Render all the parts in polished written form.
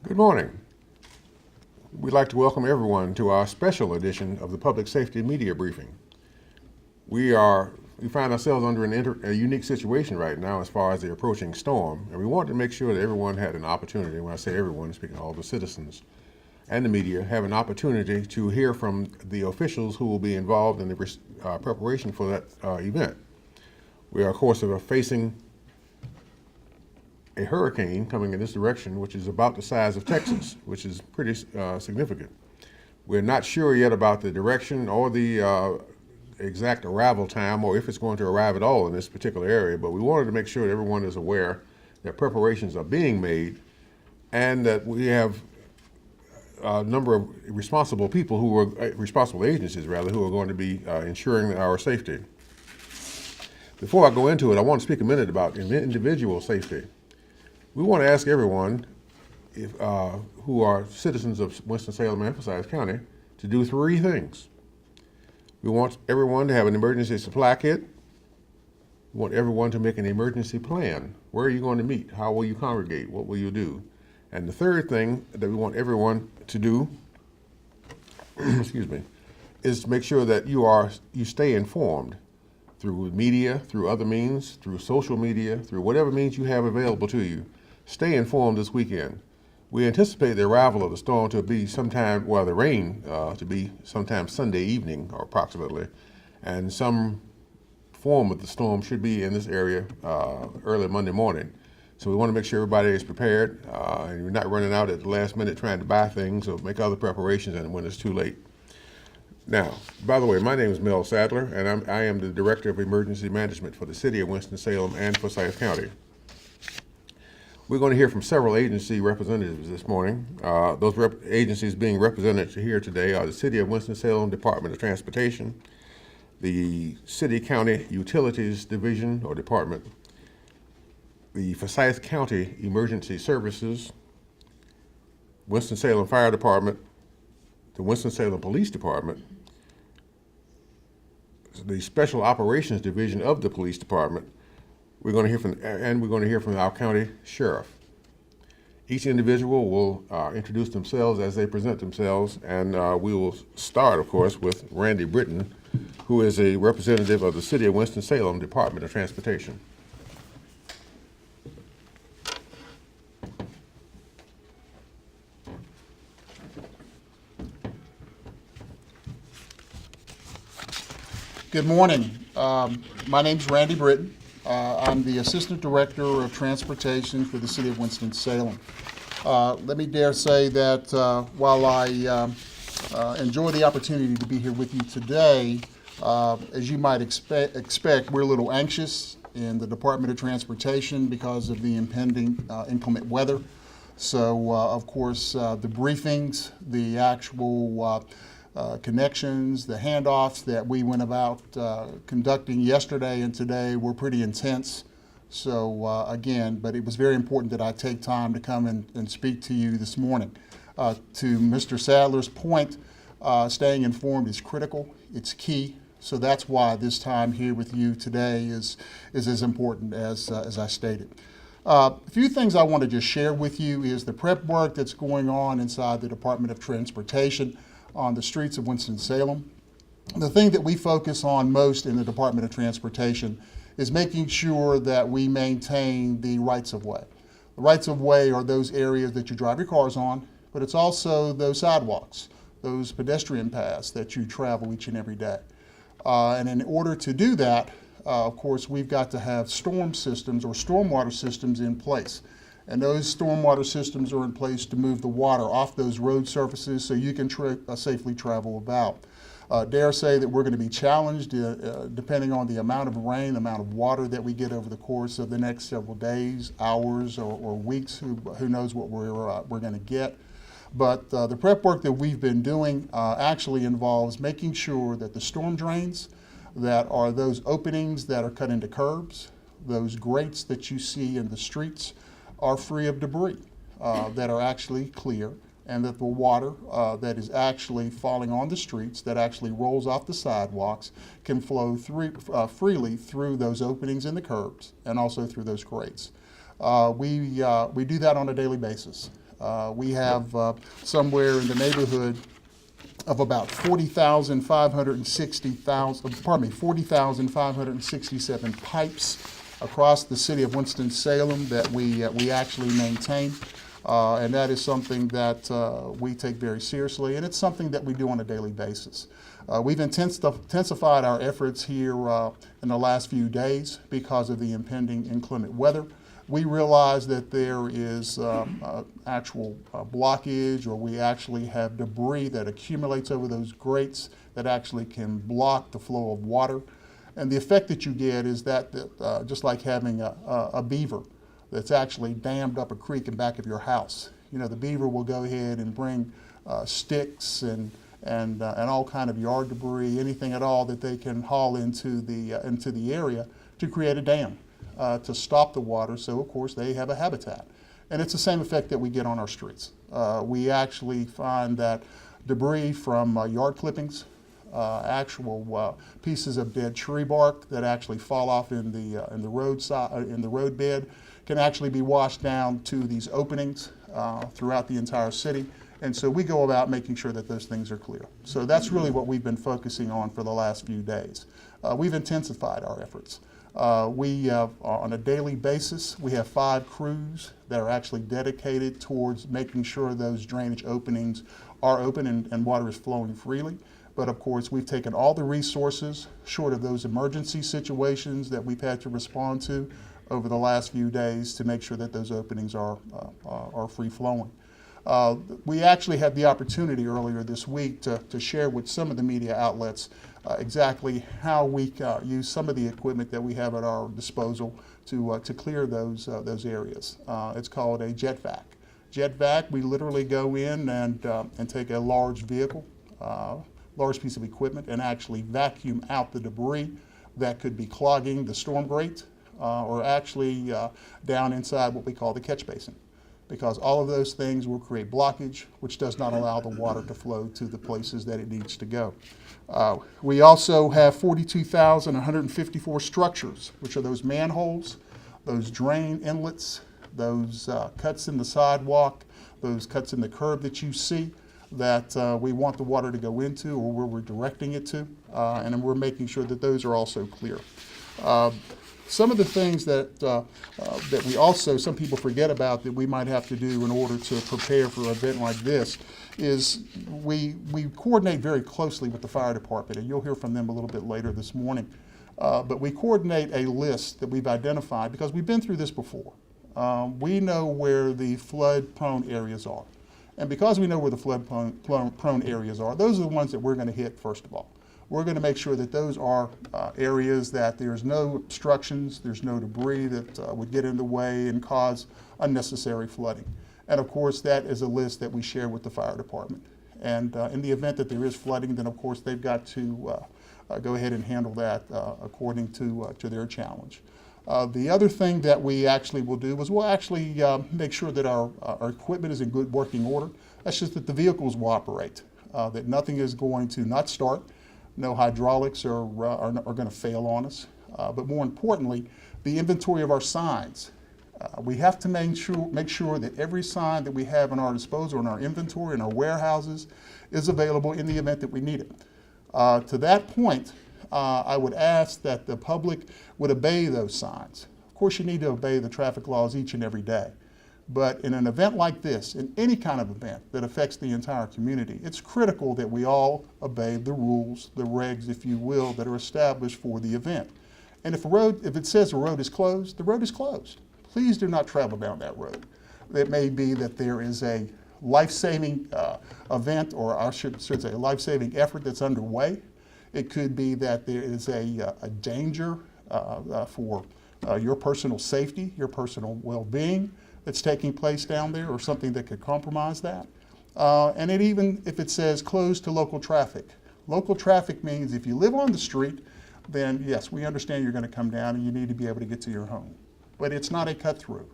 Good morning. We'd like to welcome everyone to our special edition of the Public Safety Media Briefing. We find ourselves under a unique situation right now as far as the approaching storm, and we wanted to make sure that everyone had an opportunity, when I say everyone, speaking of all the citizens and the media, have an opportunity to hear from the officials who will be involved in the preparation for that event. We are, of course, facing a hurricane coming in this direction, which is about the size of Texas, which is pretty significant. We're not sure yet about the direction or the exact arrival time, or if it's going to arrive at all in this particular area, but we wanted to make sure that everyone is aware that preparations are being made and that we have a number of responsible people responsible agencies rather, who are going to be ensuring our safety. Before I go into it, I want to speak a minute about individual safety. We want to ask everyone who are citizens of Winston-Salem and Forsyth County to do three things. We want everyone to have an emergency supply kit. We want everyone to make an emergency plan. Where are you going to meet? How will you congregate? What will you do? And the third thing that we want everyone to do excuse me, is to make sure that you stay informed through media, through other means, through social media, through whatever means you have available to you. Stay informed this weekend. We anticipate the arrival of the storm to be sometime, well, the rain to be sometime Sunday evening, or approximately, and some form of the storm should be in this area early Monday morning. So we want to make sure everybody is prepared and you're not running out at the last minute trying to buy things or make other preparations and when it's too late. Now, by the way, my name is Mel Sadler, and I am the Director of Emergency Management for the City of Winston-Salem and Forsyth County. We're going to hear from several agency representatives this morning. Those agencies being represented here today are the City of Winston-Salem Department of Transportation, the City County Utilities Division or Department, the Forsyth County Emergency Services, Winston-Salem Fire Department, the Winston-Salem Police Department, the Special Operations Division of the Police Department. We're going to hear from our county sheriff. Each individual will introduce themselves as they present themselves, and we will start, of course, with Randy Britton, who is a representative of the City of Winston-Salem Department of Transportation. Good morning. My name's Randy Britton. I'm the Assistant Director of Transportation for the City of Winston-Salem. Let me dare say that while I enjoy the opportunity to be here with you today, as you might expect, we're a little anxious in the Department of Transportation because of the impending inclement weather. So, of course, the briefings, the actual connections, the handoffs that we went about conducting yesterday and today were pretty intense. So again, but it was very important that I take time to come and speak to you this morning. To Mr. Sadler's point, staying informed is critical. It's key. So that's why this time here with you today is as important as I stated. A few things I want to just share with you is the prep work that's going on inside the Department of Transportation on the streets of Winston-Salem. The thing that we focus on most in the Department of Transportation is making sure that we maintain the rights of way. The rights of way are those areas that you drive your cars on, but it's also those sidewalks, those pedestrian paths that you travel each and every day. And in order to do that, of course, we've got to have storm systems or stormwater systems in place. And those stormwater systems are in place to move the water off those road surfaces so you can safely travel about. Dare say that we're going to be challenged depending on the amount of rain, the amount of water that we get over the course of the next several days, hours, or weeks. Who knows what we're going to get. But the prep work that we've been doing actually involves making sure that the storm drains, that are those openings that are cut into curbs, those grates that you see in the streets, are free of debris, that are actually clear, and that the water that is actually falling on the streets, that actually rolls off the sidewalks, can flow freely through those openings in the curbs and also through those grates. We do that on a daily basis. We have somewhere in the neighborhood of about 40,567 pipes across the city of Winston-Salem that we actually maintain. And that is something that we take very seriously, and it's something that we do on a daily basis. We've intensified our efforts here in the last few days because of the impending inclement weather. We realize that there is actual blockage, or we actually have debris that accumulates over those grates that actually can block the flow of water. And the effect that you get is that just like having a beaver that's actually dammed up a creek in back of your house. You know, the beaver will go ahead and bring sticks and all kind of yard debris, anything at all that they can haul into the area to create a dam to stop the water. So of course they have a habitat, and it's the same effect that we get on our streets. We actually find that debris from yard clippings, actual pieces of dead tree bark that actually fall off in the road bed can actually be washed down to these openings throughout the entire city. And so we go about making sure that those things are clear. So that's really what we've been focusing on for the last few days. We've intensified our efforts. On a daily basis, we have 5 crews that are actually dedicated towards making sure those drainage openings are open and water is flowing freely. But of course, we've taken all the resources, short of those emergency situations that we've had to respond to over the last few days, to make sure that those openings are free flowing. We actually had the opportunity earlier this week to share with some of the media outlets exactly how we use some of the equipment that we have at our disposal to clear those areas. It's called a jet vac. Jet vac, we literally go in and take a large vehicle, large piece of equipment, and actually vacuum out the debris that could be clogging the storm grate or actually down inside what we call the catch basin, because all of those things will create blockage, which does not allow the water to flow to the places that it needs to go. We also have 42,154 structures, which are those manholes, those drain inlets, those cuts in the sidewalk, those cuts in the curb that you see that we want the water to go into, or where we're directing it to, and then we're making sure that those are also clear. Some of the things that we also, some people forget about, that we might have to do in order to prepare for an event like this is we coordinate very closely with the fire department, and you'll hear from them a little bit later this morning. But we coordinate a list that we've identified because we've been through this before. We know where the flood-prone areas are. And because we know where the flood-prone areas are, those are the ones that we're going to hit first of all. We're going to make sure that those are areas that there's no obstructions, there's no debris that would get in the way and cause unnecessary flooding. And of course, that is a list that we share with the fire department. And in the event that there is flooding, then of course they've got to go ahead and handle that according to their challenge. The other thing that we actually will do is we'll actually make sure that our equipment is in good working order. That's just that the vehicles will operate, that nothing is going to not start, no hydraulics are going to fail on us. But more importantly, the inventory of our signs. We have to make sure that every sign that we have in our disposal, in our inventory, in our warehouses, is available in the event that we need it. To that point, I would ask that the public would obey those signs. Of course, you need to obey the traffic laws each and every day. But in an event like this, in any kind of event that affects the entire community, it's critical that we all obey the rules, the regs, if you will, that are established for the event. And if it says a road is closed, the road is closed. Please do not travel down that road. It may be that there is a life-saving event, or I should say a life-saving effort that's underway. It could be that there is a danger for your personal safety, your personal well-being that's taking place down there, or something that could compromise that. And even if it says closed to local traffic. Local traffic means if you live on the street, then yes, we understand you're going to come down and you need to be able to get to your home. But it's not a cut-through.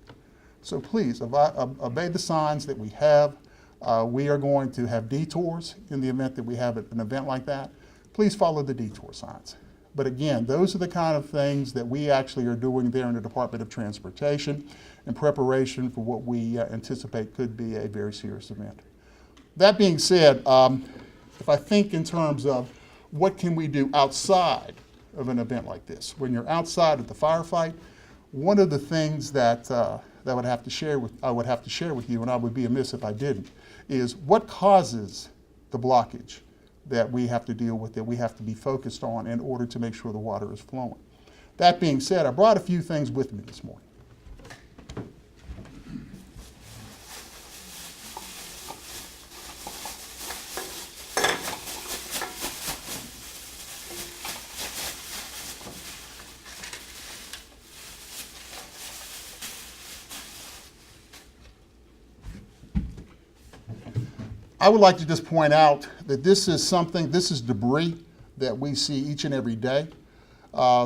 So please, obey the signs that we have. We are going to have detours in the event that we have an event like that. Please follow the detour signs. But again, those are the kind of things that we actually are doing there in the Department of Transportation in preparation for what we anticipate could be a very serious event. That being said, if I think in terms of what can we do outside of an event like this, when you're outside of the firefight, one of the things that I would have to share with you, and I would be amiss if I didn't, is what causes the blockage that we have to deal with, that we have to be focused on in order to make sure the water is flowing. That being said, I brought a few things with me this morning. I would like to just point out that this is debris that we see each and every day.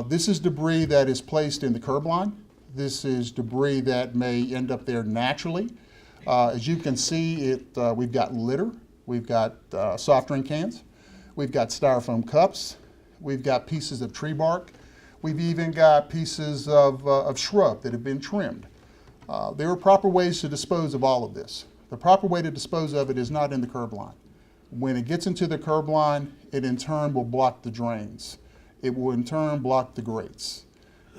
This is debris that is placed in the curb line. This is debris that may end up there naturally. As you can see, we've got litter, we've got soft drink cans, we've got styrofoam cups, we've got pieces of tree bark, we've even got pieces of shrub that have been trimmed. There are proper ways to dispose of all of this. The proper way to dispose of it is not in the curb line. When it gets into the curb line, it in turn will block the drains. It will in turn block the grates.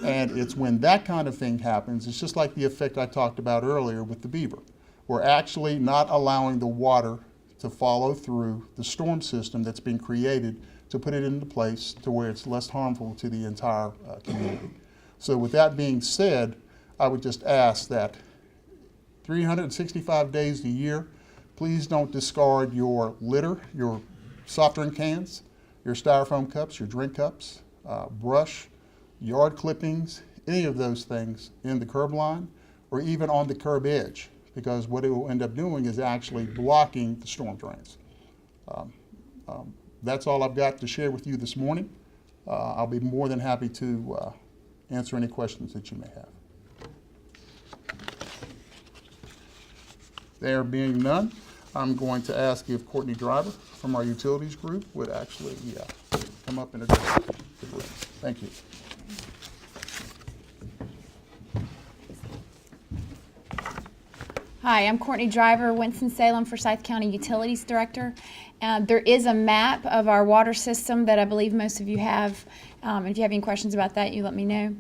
And it's when that kind of thing happens, it's just like the effect I talked about earlier with the beaver. We're actually not allowing the water to follow through the storm system that's been created to put it into place to where it's less harmful to the entire community. So with that being said, I would just ask that 365 days a year, please don't discard your litter, your soft drink cans, your styrofoam cups, your drink cups, brush, yard clippings, any of those things in the curb line or even on the curb edge, because what it will end up doing is actually blocking the storm drains. That's all I've got to share with you this morning. I'll be more than happy to answer any questions that you may have. There being none, I'm going to ask if Courtney Driver from our utilities group would actually come up and address the group. Thank you. Hi, I'm Courtney Driver, Winston-Salem Forsyth County Utilities Director. There is a map of our water system that I believe most of you have. If you have any questions about that, you let me know.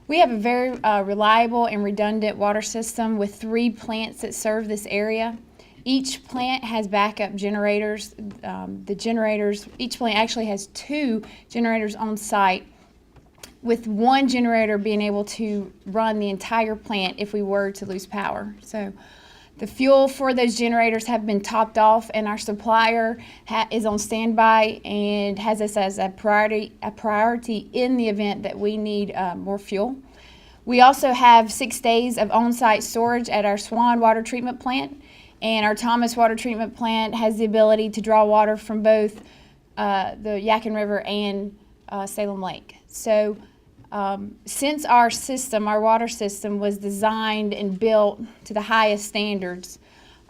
We have a very reliable and redundant water system with 3 plants that serve this area. Each plant has backup generators. Each plant actually has 2 generators on site, with 1 generator being able to run the entire plant if we were to lose power. So the fuel for those generators have been topped off, and our supplier is on standby and has us as a priority in the event that we need more fuel. We also have 6 days of on-site storage at our Swan water treatment plant, and our Thomas water treatment plant has the ability to draw water from both the Yadkin River and Salem Lake. So since our water system was designed and built to the highest standards,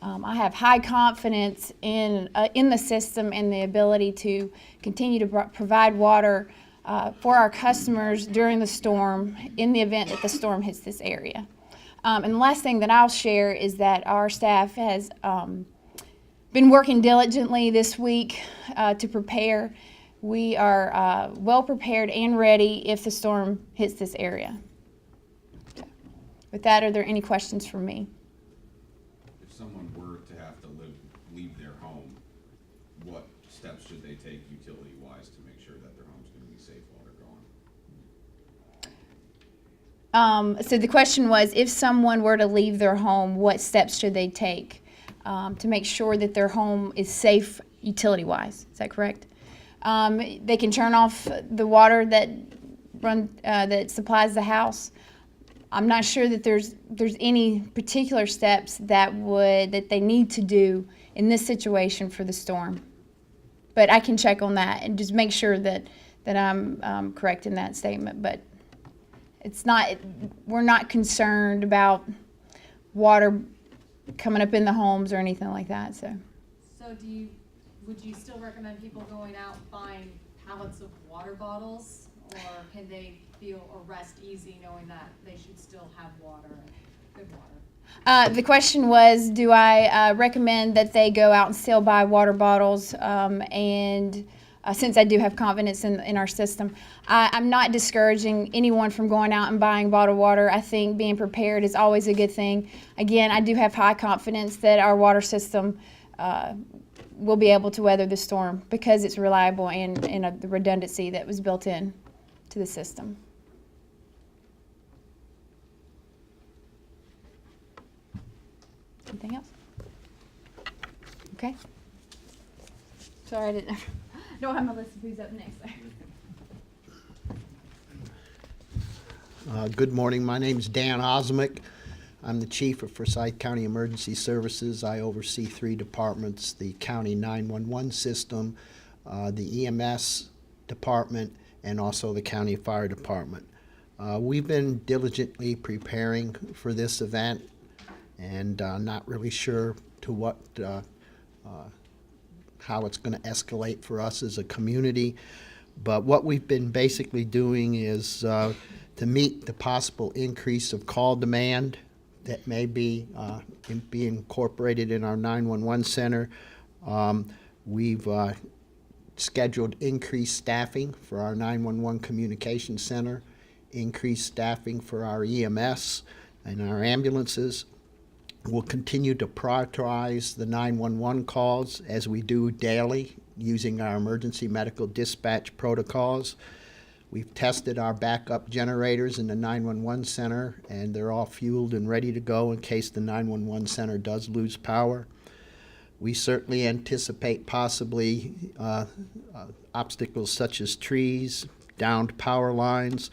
I have high confidence in the system and the ability to continue to provide water for our customers during the storm in the event that the storm hits this area. And the last thing that I'll share is that our staff has been working diligently this week to prepare. We are well prepared and ready if the storm hits this area. With that, are there any questions from me? If someone were to have to leave their home, what steps should they take utility-wise to make sure that their home's going to be safe while they're gone? So the question was, if someone were to leave their home, what steps should they take to make sure that their home is safe utility-wise? Is that correct? They can turn off the water that supplies the house. I'm not sure that there's any particular steps that they need to do in this situation for the storm, but I can check on that and just make sure that I'm correct in that statement. But we're not concerned about water coming up in the homes or anything like that. So would you still recommend people going out buying pallets of water bottles Or can they feel or rest easy knowing that they should still have water, good water? The question was, do I recommend that they go out and still buy water bottles? Since I do have confidence in our system, I'm not discouraging anyone from going out and buying bottled water. I think being prepared is always a good thing. Again, I do have high confidence that our water system will be able to weather the storm because it's reliable and the redundancy that was built in to the system. Anything else? Okay. Sorry, I don't have my list of who's up next. Good morning. My name is Dan Osmick. I'm the Chief of Forsyth County Emergency Services. I oversee 3 departments, the County 911 system, the EMS department, and also the County Fire Department. We've been diligently preparing for this event and not really sure to what how it's going to escalate for us as a community. But what we've been basically doing is to meet the possible increase of call demand that may be incorporated in our 911 center. We've scheduled increased staffing for our 911 communication center, increased staffing for our EMS and our ambulances. We'll continue to prioritize the 911 calls as we do daily using our emergency medical dispatch protocols. We've tested our backup generators in the 911 center, and they're all fueled and ready to go in case the 911 center does lose power. We certainly anticipate possibly obstacles such as trees, downed power lines.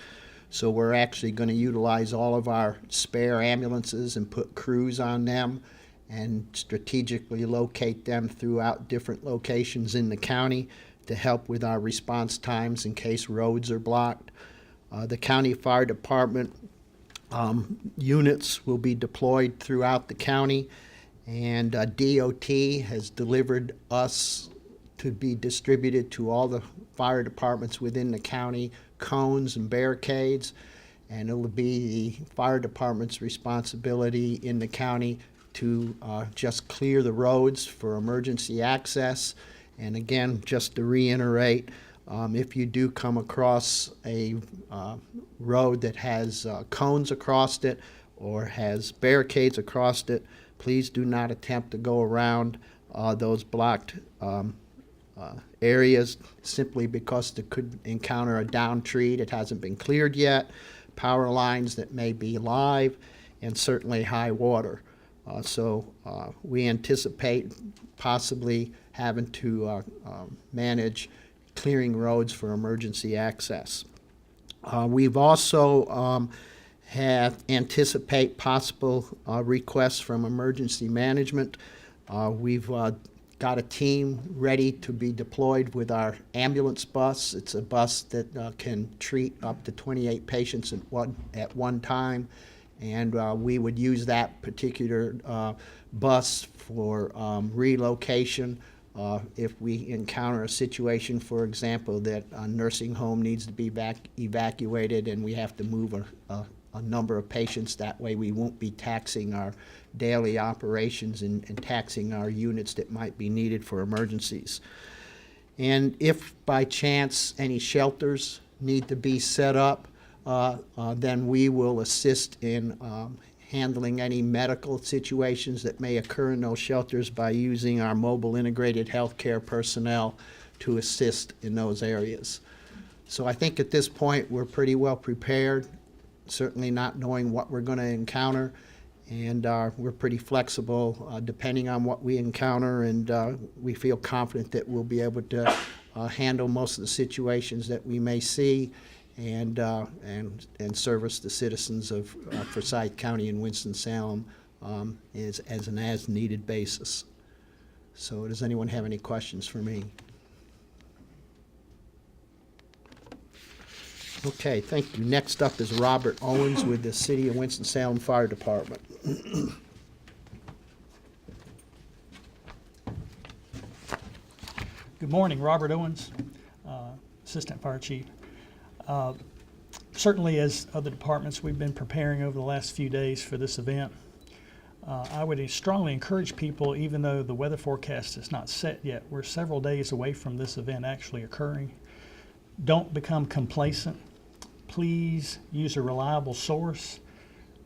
So we're actually going to utilize all of our spare ambulances and put crews on them and strategically locate them throughout different locations in the county to help with our response times in case roads are blocked. The County Fire Department units will be deployed throughout the county, and DOT has delivered us to be distributed to all the fire departments within the county cones and barricades, and it'll be the fire department's responsibility in the county to just clear the roads for emergency access. And again, just to reiterate, if you do come across a road that has cones across it or has barricades across it, please do not attempt to go around those blocked areas simply because they could encounter a downed tree that hasn't been cleared yet, power lines that may be live, and certainly high water. So we anticipate possibly having to manage clearing roads for emergency access. We've also anticipate possible requests from emergency management. We've got a team ready to be deployed with our ambulance bus. It's a bus that can treat up to 28 patients at one time, and we would use that particular bus for relocation if we encounter a situation, for example, that a nursing home needs to be evacuated and we have to move a number of patients. That way we won't be taxing our daily operations and taxing our units that might be needed for emergencies. And if by chance any shelters need to be set up, then we will assist in handling any medical situations that may occur in those shelters by using our mobile integrated healthcare personnel to assist in those areas. So I think at this point we're pretty well prepared, certainly not knowing what we're going to encounter, and we're pretty flexible depending on what we encounter, and we feel confident that we'll be able to handle most of the situations that we may see and service the citizens of Forsyth County and Winston-Salem as an as-needed basis. So does anyone have any questions for me? Okay, thank you. Next up is Robert Owens with the City of Winston-Salem Fire Department. Good morning, Robert Owens, Assistant Fire Chief. Certainly, as other departments, we've been preparing over the last few days for this event. I would strongly encourage people, even though the weather forecast is not set yet, we're several days away from this event actually occurring. Don't become complacent. Please use a reliable source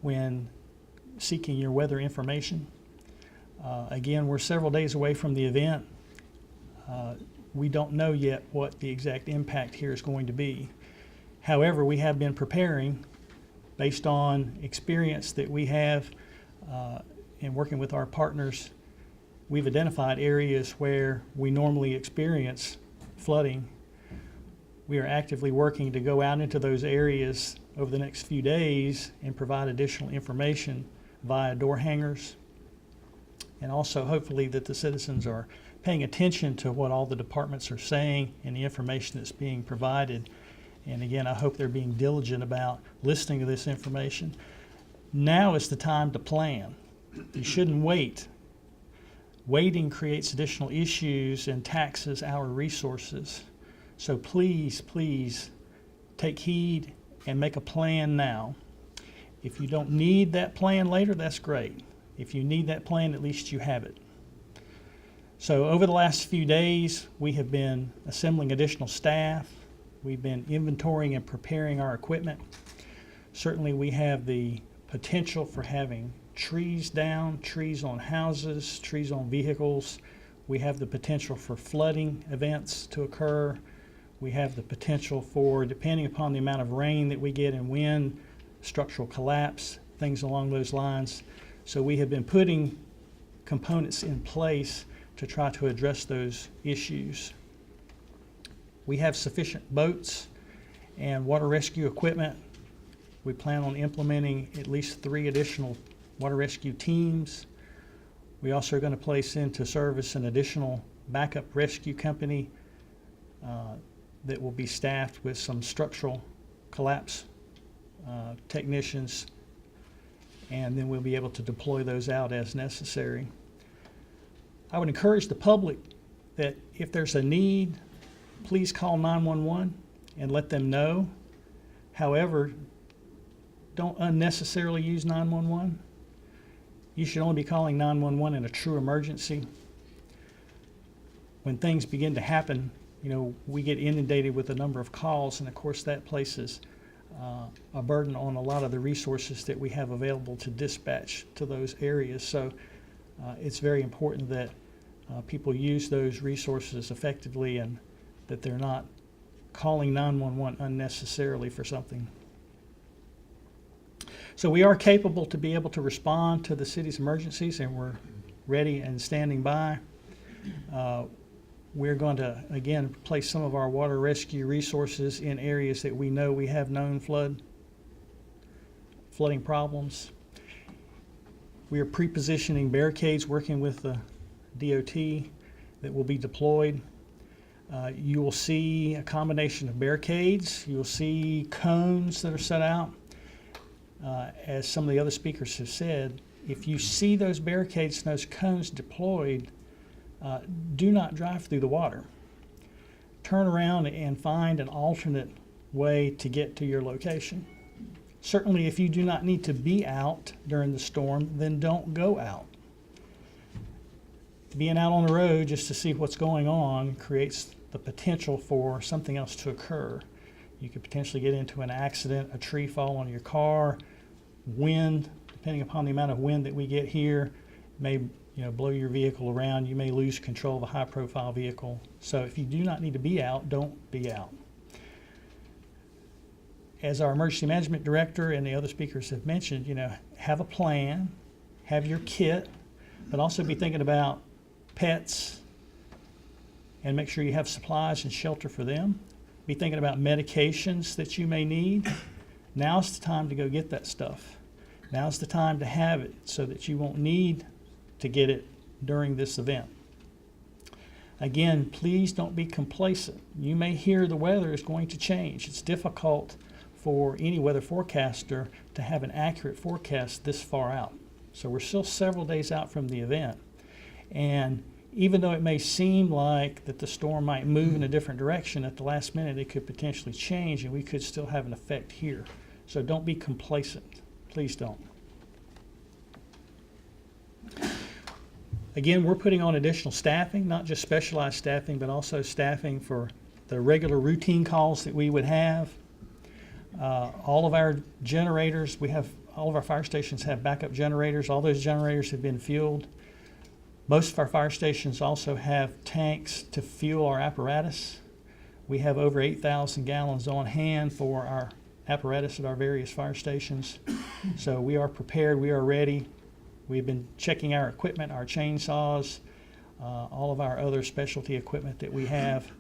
when seeking your weather information. Again, we're several days away from the event. We don't know yet what the exact impact here is going to be. However, we have been preparing based on experience that we have in working with our partners. We've identified areas where we normally experience flooding. We are actively working to go out into those areas over the next few days and provide additional information via door hangers. And also hopefully that the citizens are paying attention to what all the departments are saying and the information that's being provided. And again, I hope they're being diligent about listening to this information. Now is the time to plan. You shouldn't wait. Waiting creates additional issues and taxes our resources. So please, please take heed and make a plan now. If you don't need that plan later, that's great. If you need that plan, at least you have it. So over the last few days, we have been assembling additional staff. We've been inventorying and preparing our equipment. Certainly we have the potential for having trees down, trees on houses, trees on vehicles. We have the potential for flooding events to occur. We have the potential for, depending upon the amount of rain that we get and wind, structural collapse, things along those lines. So we have been putting components in place to try to address those issues. We have sufficient boats and water rescue equipment. We plan on implementing at least 3 additional water rescue teams. We also are going to place into service an additional backup rescue company that will be staffed with some structural collapse technicians, and then we'll be able to deploy those out as necessary. I would encourage the public that if there's a need, please call 911 and let them know. However, don't unnecessarily use 911. You should only be calling 911 in a true emergency. When things begin to happen, you know, we get inundated with a number of calls, and of course that places a burden on a lot of the resources that we have available to dispatch to those areas. So it's very important that people use those resources effectively and that they're not calling 911 unnecessarily for something. So we are capable to be able to respond to the city's emergencies, and we're ready and standing by. We're going to, again, place some of our water rescue resources in areas that we know we have known flooding problems. We are pre-positioning barricades, working with the DOT that will be deployed. You will see a combination of barricades. You will see cones that are set out. As some of the other speakers have said, if you see those barricades and those cones deployed, do not drive through the water. Turn around and find an alternate way to get to your location. Certainly, if you do not need to be out during the storm, then don't go out. Being out on the road just to see what's going on creates the potential for something else to occur. You could potentially get into an accident, a tree fall on your car, wind, depending upon the amount of wind that we get here, may blow your vehicle around. You may lose control of a high-profile vehicle. So if you do not need to be out, don't be out. As our emergency management director and the other speakers have mentioned, have a plan, have your kit, but also be thinking about pets and make sure you have supplies and shelter for them. Be thinking about medications that you may need. Now's the time to go get that stuff. Now's the time to have it so that you won't need to get it during this event. Again, please don't be complacent. You may hear the weather is going to change. It's difficult for any weather forecaster to have an accurate forecast this far out. So we're still several days out from the event. And even though it may seem like that the storm might move in a different direction, at the last minute it could potentially change and we could still have an effect here. So don't be complacent. Please don't. Again, we're putting on additional staffing, not just specialized staffing, but also staffing for the regular routine calls that we would have. All of our generators, all of our fire stations have backup generators. All those generators have been fueled. Most of our fire stations also have tanks to fuel our apparatus. We have over 8,000 gallons on hand for our apparatus at our various fire stations. So we are prepared, we are ready. We've been checking our equipment, our chainsaws, all of our other specialty equipment that we have.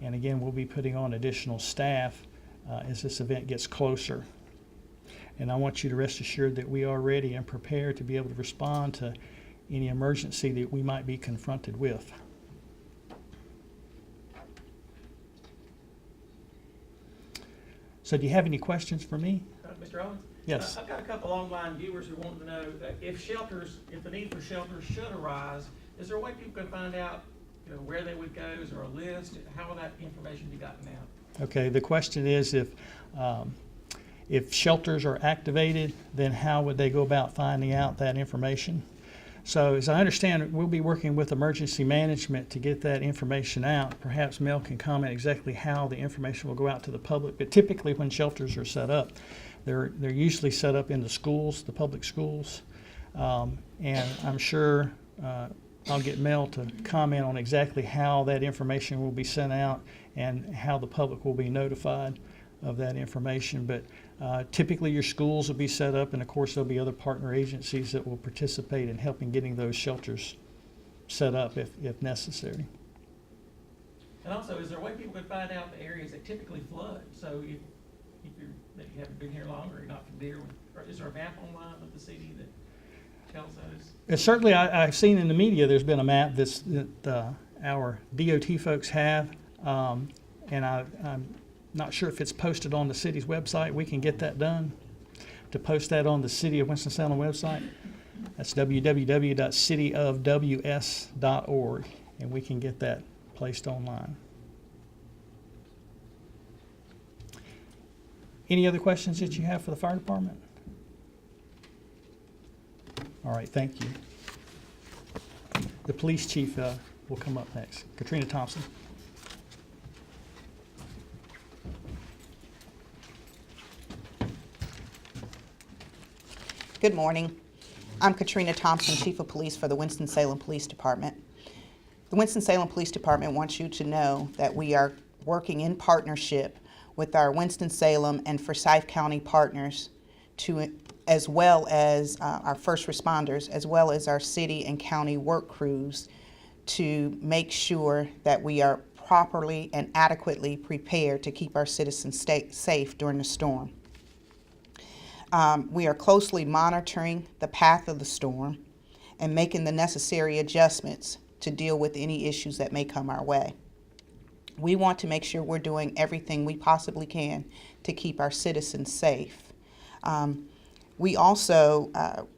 And again, we'll be putting on additional staff as this event gets closer. And I want you to rest assured that we are ready and prepared to be able to respond to any emergency that we might be confronted with. So do you have any questions for me? Mr. Owens? Yes. I've got a couple online viewers who want to know that if the need for shelters should arise, is there a way people can find out, where they would go? Is there a list? How will that information be gotten out? Okay, the question is if shelters are activated, then how would they go about finding out that information? So as I understand, we'll be working with emergency management to get that information out. Perhaps Mel can comment exactly how the information will go out to the public, but typically when shelters are set up, they're usually set up in the schools, the public schools. And I'm sure I'll get Mel to comment on exactly how that information will be sent out and how the public will be notified of that information. But typically your schools will be set up, and of course there'll be other partner agencies that will participate in helping getting those shelters set up if necessary. And also, is there a way people can find out the areas that typically flood? So if you haven't been here long or you're not familiar with, or is there a map online of the city that tells those? Certainly, I've seen in the media there's been a map that our DOT folks have, and I'm not sure if it's posted on the city's website. We can get that done to post that on the City of Winston-Salem website. That's www.cityofws.org, and we can get that placed online. Any other questions that you have for the fire department? All right, thank you. The police chief will come up next. Catrina Thompson. Good morning. I'm Catrina Thompson, Chief of Police for the Winston-Salem Police Department. The Winston-Salem Police Department wants you to know that we are working in partnership with our Winston-Salem and Forsyth County partners, as well as our first responders, as well as our city and county work crews, to make sure that we are properly and adequately prepared to keep our citizens safe during the storm. We are closely monitoring the path of the storm and making the necessary adjustments to deal with any issues that may come our way. We want to make sure we're doing everything we possibly can to keep our citizens safe. We also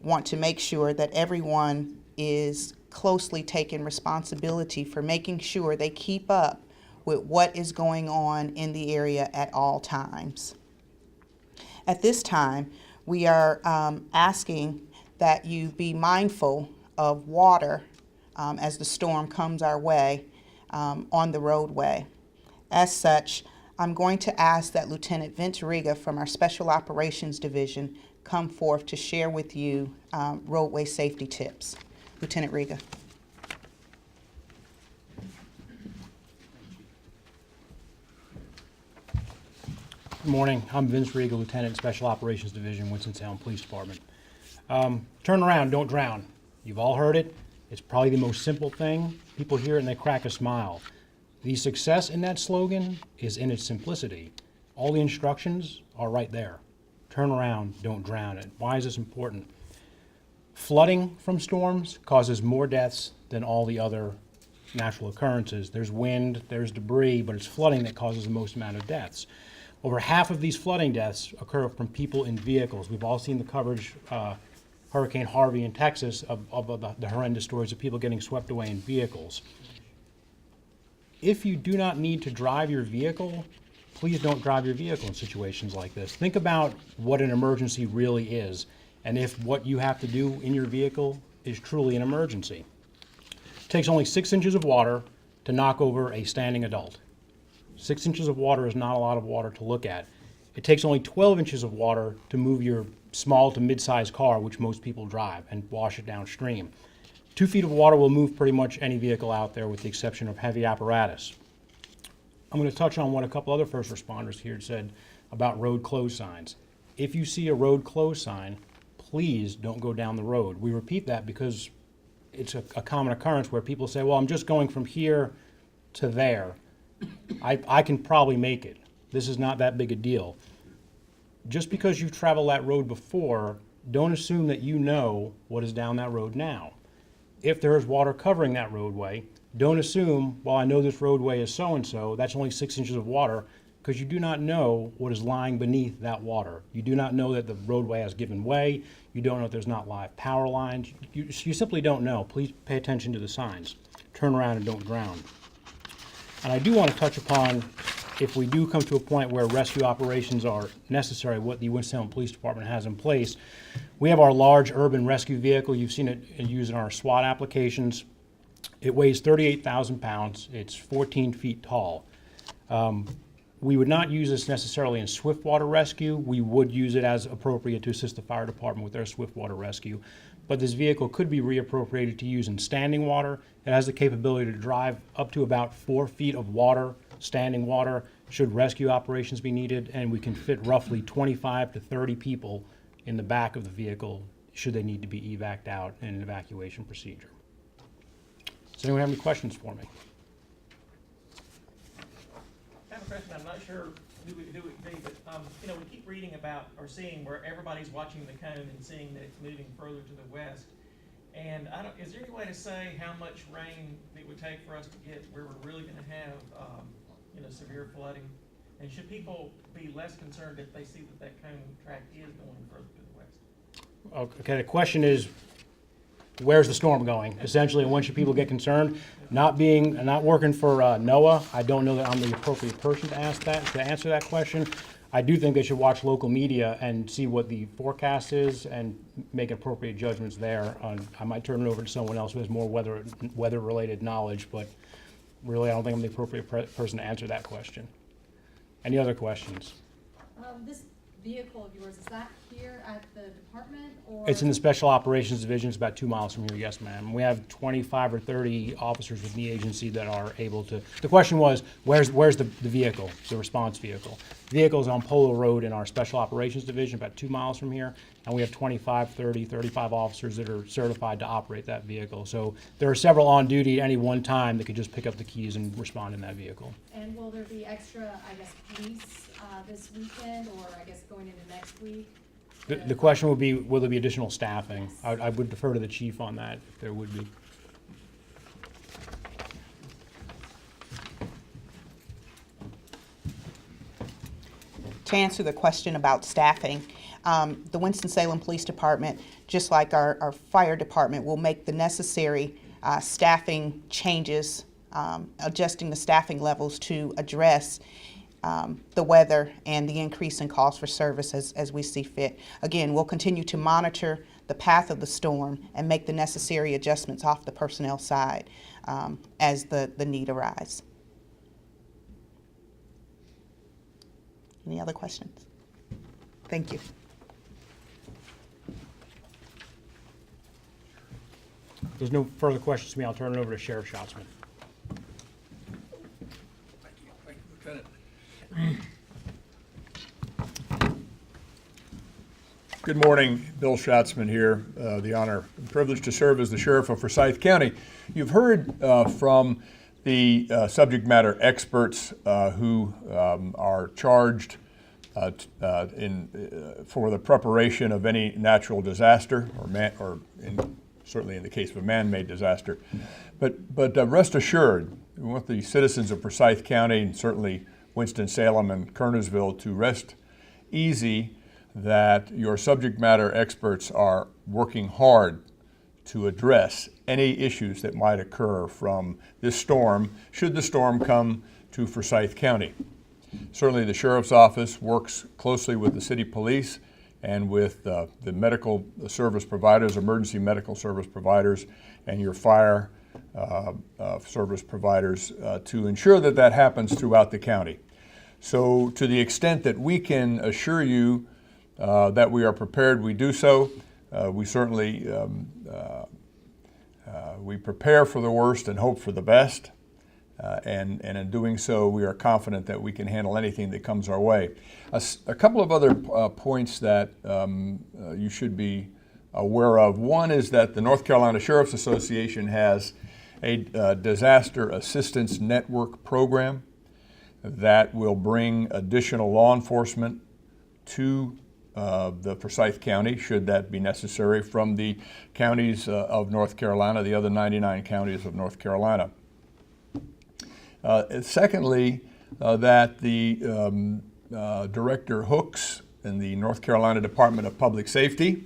want to make sure that everyone is closely taking responsibility for making sure they keep up with what is going on in the area at all times. At this time, we are asking that you be mindful of water as the storm comes our way on the roadway. As such, I'm going to ask that Lieutenant Vince Riga from our Special Operations Division come forth to share with you roadway safety tips. Lieutenant Riga. Good morning. I'm Vince Riga, Lieutenant, Special Operations Division, Winston-Salem Police Department. Turn around, don't drown. You've all heard it. It's probably the most simple thing. People hear it and they crack a smile. The success in that slogan is in its simplicity. All the instructions are right there. Turn around, don't drown it. Why is this important? Flooding from storms causes more deaths than all the other natural occurrences. There's wind, there's debris, but it's flooding that causes the most amount of deaths. Over half of these flooding deaths occur from people in vehicles. We've all seen the coverage Hurricane Harvey in Texas of the horrendous stories of people getting swept away in vehicles. If you do not need to drive your vehicle, please don't drive your vehicle in situations like this. Think about what an emergency really is, and if what you have to do in your vehicle is truly an emergency. It takes only 6 inches of water to knock over a standing adult. 6 inches of water is not a lot of water to look at. It takes only 12 inches of water to move your small to mid-sized car, which most people drive, and wash it downstream. 2 feet of water will move pretty much any vehicle out there with the exception of heavy apparatus. I'm going to touch on what a couple other first responders here said about road closed signs. If you see a road closed sign, please don't go down the road. We repeat that because it's a common occurrence where people say, well, I'm just going from here to there. I can probably make it. This is not that big a deal. Just because you've traveled that road before, don't assume that you know what is down that road now. If there is water covering that roadway, don't assume, well, I know this roadway is so-and-so, that's only 6 inches of water, because you do not know what is lying beneath that water. You do not know that the roadway has given way. You don't know if there's not live power lines. You simply don't know. Please pay attention to the signs. Turn around and don't drown. And I do want to touch upon, if we do come to a point where rescue operations are necessary, what the Winston-Salem Police Department has in place. We have our large urban rescue vehicle. You've seen it used in our SWAT applications. It weighs 38,000 pounds. It's 14 feet tall. We would not use this necessarily in swiftwater rescue. We would use it as appropriate to assist the fire department with their swiftwater rescue. But this vehicle could be reappropriated to use in standing water. It has the capability to drive up to about 4 feet of water, standing water, should rescue operations be needed, and we can fit roughly 25 to 30 people in the back of the vehicle should they need to be evac'd out in an evacuation procedure. Does anyone have any questions for me? I have a question, I'm not sure who it be, but, you know, we keep reading about or seeing where everybody's watching the cone and seeing that it's moving further to the west. And is there any way to say how much rain it would take for us to get where we're really gonna have, you know, severe flooding? And should people be less concerned if they see that that cone track is going further to the west? Okay, the question is, where's the storm going? Essentially, and when should people get concerned? Not working for NOAA, I don't know that I'm the appropriate person to answer that question. I do think they should watch local media and see what the forecast is and make appropriate judgments there. I might turn it over to someone else who has more weather-related knowledge, but really I don't think I'm the appropriate person to answer that question. Any other questions? This vehicle of yours, is that here at the department, or? It's in the Special Operations Division. It's about 2 miles from here, yes, ma'am. We have 25 or 30 officers within the agency that are able to. The question was, where's the vehicle, the response vehicle? The vehicle is on Polo Road in our Special Operations Division, about 2 miles from here, and we have 25, 30, 35 officers that are certified to operate that vehicle. So there are several on duty at any one time that could just pick up the keys and respond in that vehicle. And will there be extra, I guess, police this weekend, or I guess going into next week? The question would be, will there be additional staffing? I would defer to the chief on that, if there would be. To answer the question about staffing, the Winston-Salem Police Department, just like our fire department, will make the necessary staffing changes, adjusting the staffing levels to address the weather and the increase in calls for service as we see fit. Again, we'll continue to monitor the path of the storm and make the necessary adjustments off the personnel side as the need arises. Any other questions? Thank you. If there's no further questions to me, I'll turn it over to Sheriff Schatzman. Good morning, Bill Schatzman here, the honor and privilege to serve as the Sheriff of Forsyth County. You've heard from the subject matter experts who are charged for the preparation of any natural disaster, certainly in the case of a man-made disaster. But rest assured, we want the citizens of Forsyth County and certainly Winston-Salem and Kernersville to rest easy that your subject matter experts are working hard to address any issues that might occur from this storm, should the storm come to Forsyth County. Certainly the Sheriff's Office works closely with the city police and with the medical service providers, emergency medical service providers, and your fire service providers to ensure that that happens throughout the county. So to the extent that we can assure you that we are prepared, we do so. We certainly we prepare for the worst and hope for the best. And in doing so, we are confident that we can handle anything that comes our way. A couple of other points that you should be aware of. One is that the North Carolina Sheriff's Association has a disaster assistance network program that will bring additional law enforcement to the Forsyth County, should that be necessary, from the counties of North Carolina, the other 99 counties of North Carolina. Secondly, that the Director Hooks in the North Carolina Department of Public Safety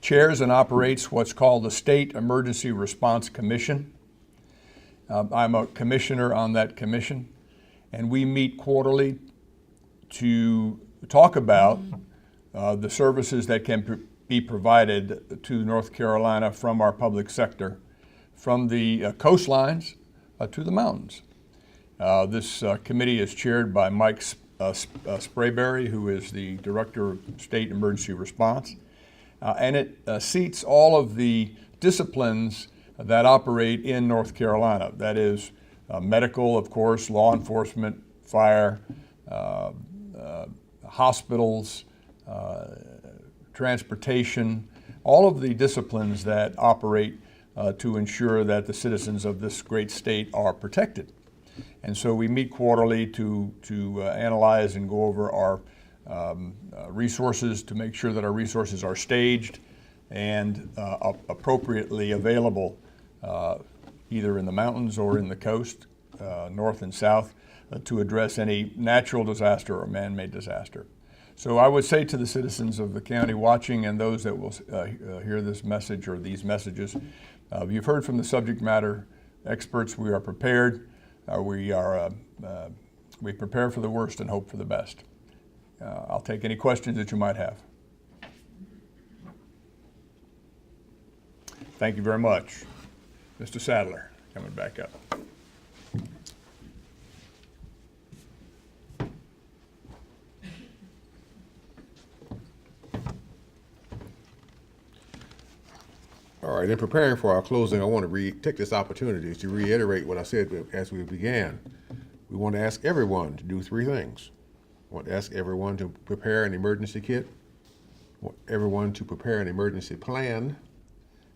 chairs and operates what's called the State Emergency Response Commission. I'm a commissioner on that commission, and we meet quarterly to talk about the services that can be provided to North Carolina from our public sector, from the coastlines to the mountains. This committee is chaired by Mike Sprayberry, who is the Director of State Emergency Response, and it seats all of the disciplines that operate in North Carolina. That is medical, of course, law enforcement, fire, hospitals, transportation, all of the disciplines that operate to ensure that the citizens of this great state are protected. And so we meet quarterly to analyze and go over our resources, to make sure that our resources are staged and appropriately available, either in the mountains or in the coast, north and south, to address any natural disaster or man-made disaster. So I would say to the citizens of the county watching and those that will hear this message or these messages, you've heard from the subject matter experts. We are prepared. We prepare for the worst and hope for the best. I'll take any questions that you might have. Thank you very much. Mr. Sadler, coming back up. All right, in preparing for our closing, I want to take this opportunity to reiterate what I said as we began. We want to ask everyone to do three things. We want to ask everyone to prepare an emergency kit, we want everyone to prepare an emergency plan,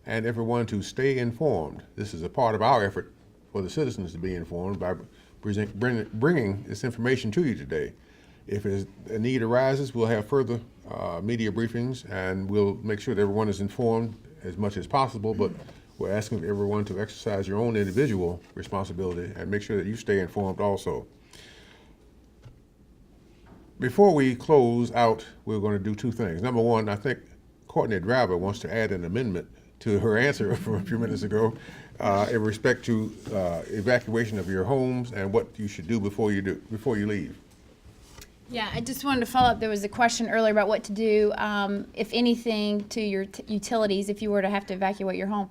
and everyone to stay informed. This is a part of our effort for the citizens to be informed by bringing this information to you today. If a need arises, we'll have further media briefings, and we'll make sure that everyone is informed as much as possible, but we're asking everyone to exercise your own individual responsibility and make sure that you stay informed also. Before we close out, we're going to do two things. Number one, I think Courtney Driver wants to add an amendment to her answer from a few minutes ago in respect to evacuation of your homes and what you should do before you leave. Yeah, I just wanted to follow up. There was a question earlier about what to do, if anything, to your utilities if you were to have to evacuate your home.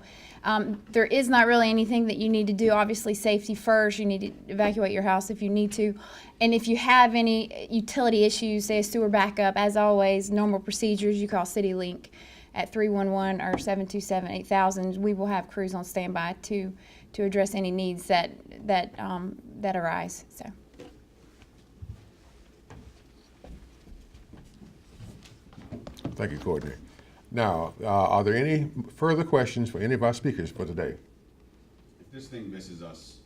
There is not really anything that you need to do. Obviously, safety first. You need to evacuate your house if you need to. And if you have any utility issues, say a sewer backup, as always, normal procedures, you call CityLink at 311 or 727-8000. We will have crews on standby to address any needs that arise. So. Thank you, Courtney. Now, are there any further questions for any of our speakers for today? If this thing misses us,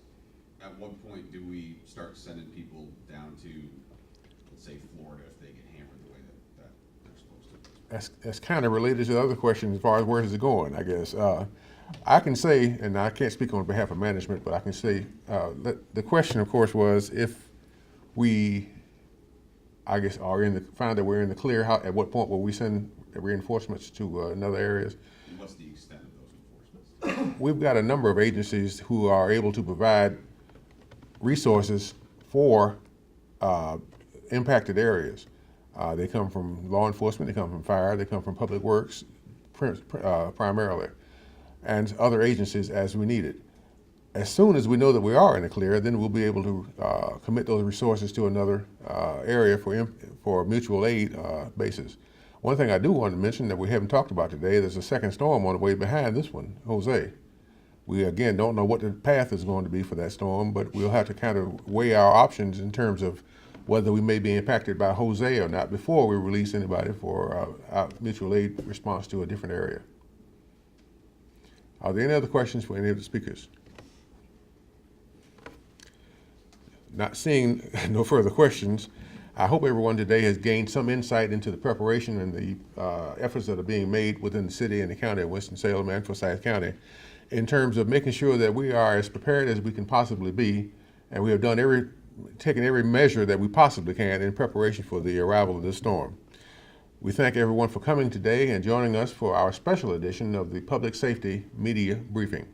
at what point do we start sending people down to, let's say, Florida if they get hammered the way that they're supposed to? That's kind of related to the other question as far as where is it going, I guess. I can say, and I can't speak on behalf of management, but I can say the question, of course, was if we I guess, find that we're in the clear, at what point will we send reinforcements to another areas? And what's the extent of those enforcements? We've got a number of agencies who are able to provide resources for impacted areas. They come from law enforcement, they come from fire, they come from public works, primarily, and other agencies as we need it. As soon as we know that we are in the clear, then we'll be able to commit those resources to another area for mutual aid basis. One thing I do want to mention that we haven't talked about today, there's a second storm on the way behind this one, Jose. We again don't know what the path is going to be for that storm, but we'll have to kind of weigh our options in terms of whether we may be impacted by Jose or not before we release anybody for our mutual aid response to a different area. Are there any other questions for any of the speakers? Not seeing no further questions, I hope everyone today has gained some insight into the preparation and the efforts that are being made within the city and the county of Winston-Salem and Forsyth County in terms of making sure that we are as prepared as we can possibly be, and we have taken every measure that we possibly can in preparation for the arrival of this storm. We thank everyone for coming today and joining us for our special edition of the Public Safety Media Briefing.